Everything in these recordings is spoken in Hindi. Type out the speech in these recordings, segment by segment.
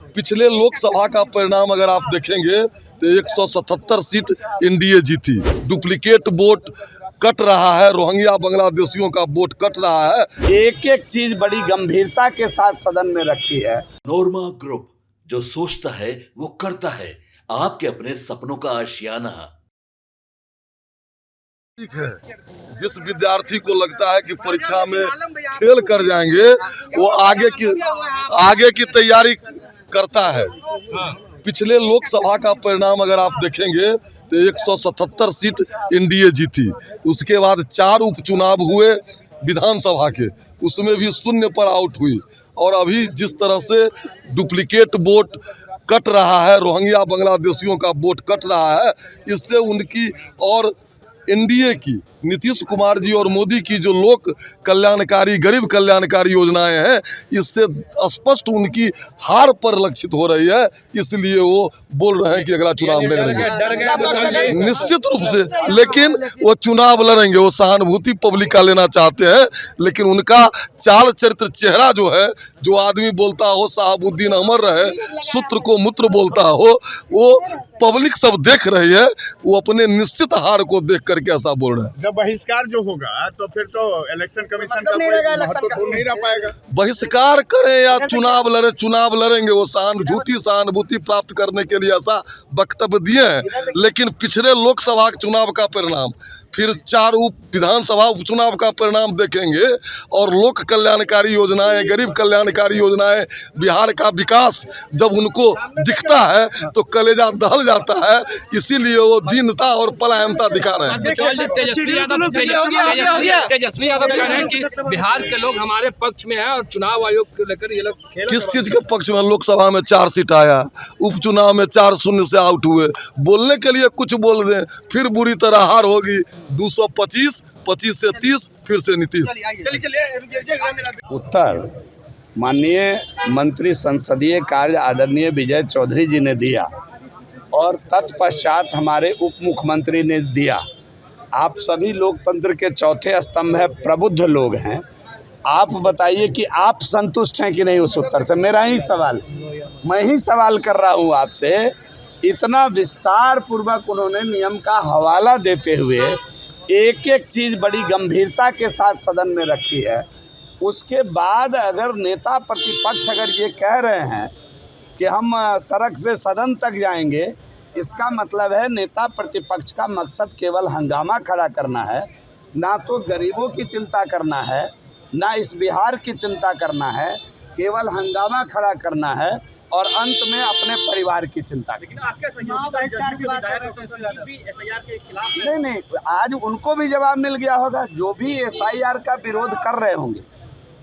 पिछले लोकसभा का परिणाम अगर आप देखेंगे तो 177 सीट एनडीए जीती। डुप्लीकेट वोट कट रहा है, रोहिंग्या बांग्लादेशियों का वोट कट रहा है। एक एक चीज बड़ी गंभीरता के साथ सदन में रखी है। नोरमा ग्रुप, जो सोचता है वो करता है। आपके अपने सपनों का आशियाना। ठीक है, जिस विद्यार्थी को लगता है कि परीक्षा में फेल कर जाएंगे वो आगे की तैयारी करता है। पिछले लोकसभा का परिणाम अगर आप देखेंगे तो 177 सीट एनडीए जीती। उसके बाद 4 उपचुनाव हुए विधानसभा के, उसमें भी शून्य पर आउट हुई। और अभी जिस तरह से डुप्लीकेट वोट कट रहा है, रोहिंग्या बांग्लादेशियों का वोट कट रहा है, इससे उनकी और एनडीए की, नीतीश कुमार जी और मोदी की जो लोक कल्याणकारी, गरीब कल्याणकारी योजनाएं हैं, इससे स्पष्ट उनकी हार पर लक्षित हो रही है। इसलिए वो बोल रहे हैं कि अगला चुनाव में लड़ेंगे। निश्चित रूप से, लेकिन वो चुनाव लड़ेंगे, वो सहानुभूति पब्लिक का लेना चाहते हैं। लेकिन उनका चाल चरित्र, चेहरा जो है, जो आदमी बोलता हो साहबुद्दीन अमर रहे, सूत्र को मूत्र बोलता हो, वो पब्लिक सब देख रही है। वो अपने निश्चित हार को देख करके ऐसा बोल रहे हैं। जब बहिष्कार जो होगा तो फिर तो इलेक्शन कमीशन का कोई महत्वपूर्ण नहीं रह पाएगा। बहिष्कार करें या चुनाव लड़े, चुनाव लड़ेंगे। वो सहानुभूति प्राप्त करने के लिए ऐसा वक्तव्य दिए हैं। लेकिन पिछले लोकसभा चुनाव का परिणाम, फिर 4 विधानसभा उपचुनाव का परिणाम देखेंगे और लोक कल्याणकारी योजनाएं, गरीब कल्याणकारी योजनाएं, बिहार का विकास जब उनको दिखता है तो कलेजा दहल जाता है। इसीलिए वो दीनता और पलायनता दिखा रहे हैं। तेजस्वी यादव कह रहे हैं कि बिहार के लोग हमारे पक्ष में हैं और चुनाव आयोग को लेकर ये लोग खेल। किस चीज के पक्ष में? लोकसभा में 4 सीट आया, उपचुनाव में 4-0 से आउट हुए। बोलने के लिए कुछ बोल दें, फिर बुरी तरह हार होगी। 225, 25 से 30, फिर से नीतीश। उत्तर माननीय मंत्री संसदीय कार्य आदरणीय विजय चौधरी जी ने दिया और तत्पश्चात हमारे उप मुख्यमंत्री ने दिया। आप सभी लोकतंत्र के चौथे स्तंभ है, प्रबुद्ध लोग हैं। आप बताइए कि आप संतुष्ट हैं कि नहीं उस उत्तर से? मेरा ही सवाल, मैं ही सवाल कर रहा हूँ आपसे। इतना विस्तार पूर्वक उन्होंने नियम का हवाला देते हुए एक एक चीज़ बड़ी गंभीरता के साथ सदन में रखी है। उसके बाद अगर नेता प्रतिपक्ष अगर ये कह रहे हैं कि हम सड़क से सदन तक जाएंगे, इसका मतलब है नेता प्रतिपक्ष का मकसद केवल हंगामा खड़ा करना है, ना तो गरीबों की चिंता करना है, ना इस बिहार की चिंता करना है, केवल हंगामा खड़ा करना है और अंत में अपने परिवार की चिंता। नहीं, आज उनको भी जवाब मिल गया होगा, जो भी एसआईआर का विरोध कर रहे होंगे।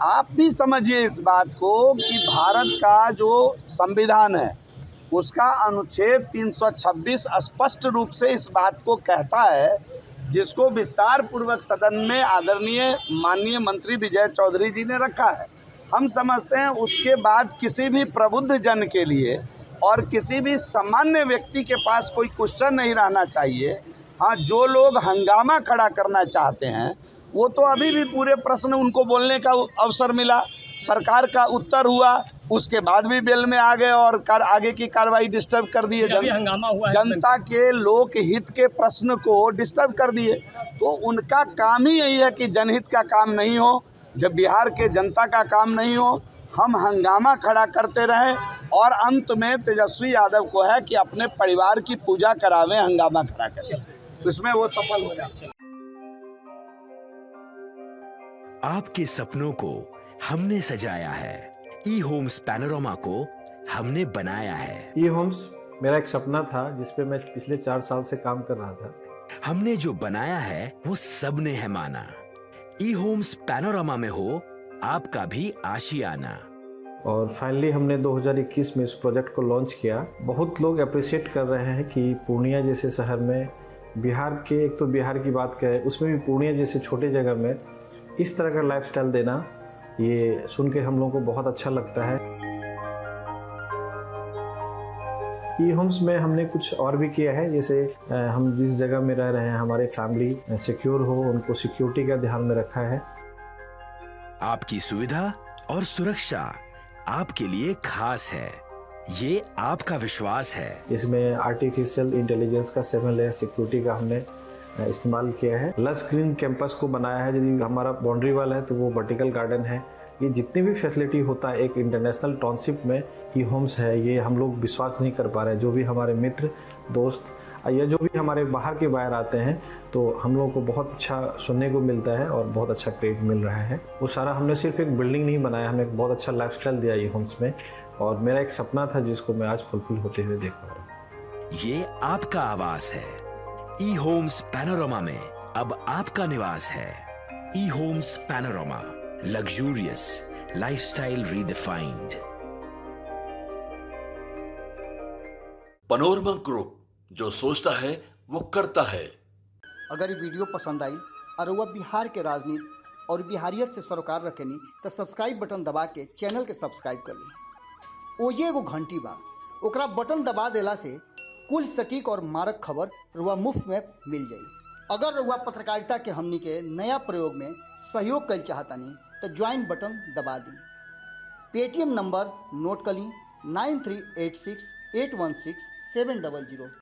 आप भी समझिए इस बात को कि भारत का जो संविधान है उसका अनुच्छेद 326 स्पष्ट रूप से इस बात को कहता है, जिसको विस्तार पूर्वक सदन में आदरणीय माननीय मंत्री विजय चौधरी जी ने रखा है। हम समझते हैं उसके बाद किसी भी प्रबुद्ध जन के लिए और किसी भी सामान्य व्यक्ति के पास कोई क्वेश्चन नहीं रहना चाहिए। हाँ, जो लोग हंगामा खड़ा करना चाहते हैं वो तो अभी भी पूरे प्रश्न उनको बोलने का अवसर मिला, सरकार का उत्तर हुआ, उसके बाद भी बेल में आ गए और आगे की कार्रवाई डिस्टर्ब कर दिए। जनता के लोक हित के प्रश्न को डिस्टर्ब कर दिए। तो उनका काम ही यही है कि जनहित का काम नहीं हो, जब बिहार के जनता का काम नहीं हो, हम हंगामा खड़ा करते रहें और अंत में तेजस्वी यादव को है कि अपने परिवार की पूजा करावें हंगामा खड़ा करें, उसमें वो सफल हो जाते। आपके सपनों को हमने सजाया है, ई होम्स पैनोरमा को हमने बनाया है। ई होम्स मेरा एक सपना था जिस पे मैं पिछले 4 साल से काम कर रहा था। हमने जो बनाया है वो सबने है माना। ई होम्स पैनोरमा में हो आपका भी आशियाना। और फाइनली हमने 2021 में इस प्रोजेक्ट को लॉन्च किया। बहुत लोग अप्रिशिएट कर रहे हैं कि पूर्णिया जैसे शहर में, बिहार के, एक तो बिहार की बात करें उसमें भी पूर्णिया जैसे छोटे जगह में इस तरह का लाइफस्टाइल देना, ये सुन के हम लोगों को बहुत अच्छा लगता है। ई होम्स में हमने कुछ और भी किया है, जैसे हम जिस जगह में रह रहे हैं हमारे फैमिली सिक्योर हो, उनको सिक्योरिटी का ध्यान में रखा है। आपकी सुविधा और सुरक्षा आपके लिए खास है। ये आपका विश्वास है। इसमें आर्टिफिशियल इंटेलिजेंस का 7 लेयर सिक्योरिटी का हमने इस्तेमाल किया है। लस ग्रीन कैंपस को बनाया है। यदि हमारा बाउंड्री वाल है तो वो वर्टिकल गार्डन है। ये जितनी भी फैसिलिटी होता है एक इंटरनेशनल टाउनशिप में ई होम्स है, ये हम लोग विश्वास नहीं कर पा रहे हैं। जो भी हमारे मित्र दोस्त या जो भी हमारे बाहर के बाहर आते हैं तो हम लोगों को बहुत अच्छा सुनने को मिलता है और बहुत अच्छा क्रेडिट मिल रहा है। वो सारा हमने सिर्फ एक बिल्डिंग नहीं बनाया, हमें एक बहुत अच्छा लाइफस्टाइल दिया ई होम्स में, और मेरा एक सपना था जिसको मैं आज फुलफिल होते हुए देख पा रहा हूँ। ये आपका आवास है। ई होम्स पैनोरामा में अब आपका निवास है। E Homes Panorama, luxurious lifestyle redefined. Panorama group, जो सोचता है वो करता है। अगर ये वीडियो पसंद आई और वह बिहार के राजनीति और बिहारियत से सरोकार रखेनी तो सब्सक्राइब बटन दबा के चैनल के सब्सक्राइब कर ली। ओजे एगो घंटी बा, ओकरा बटन दबा देला से कुल सटीक और मारक खबर रुआ मुफ्त में मिल जाई। अगर रुआ पत्रकारिता के हमनी के नया प्रयोग में सहयोग कर चाहतानी तो ज्वाइन बटन दबा दी। पेटीएम नंबर नोट कर ली 9386 816 700।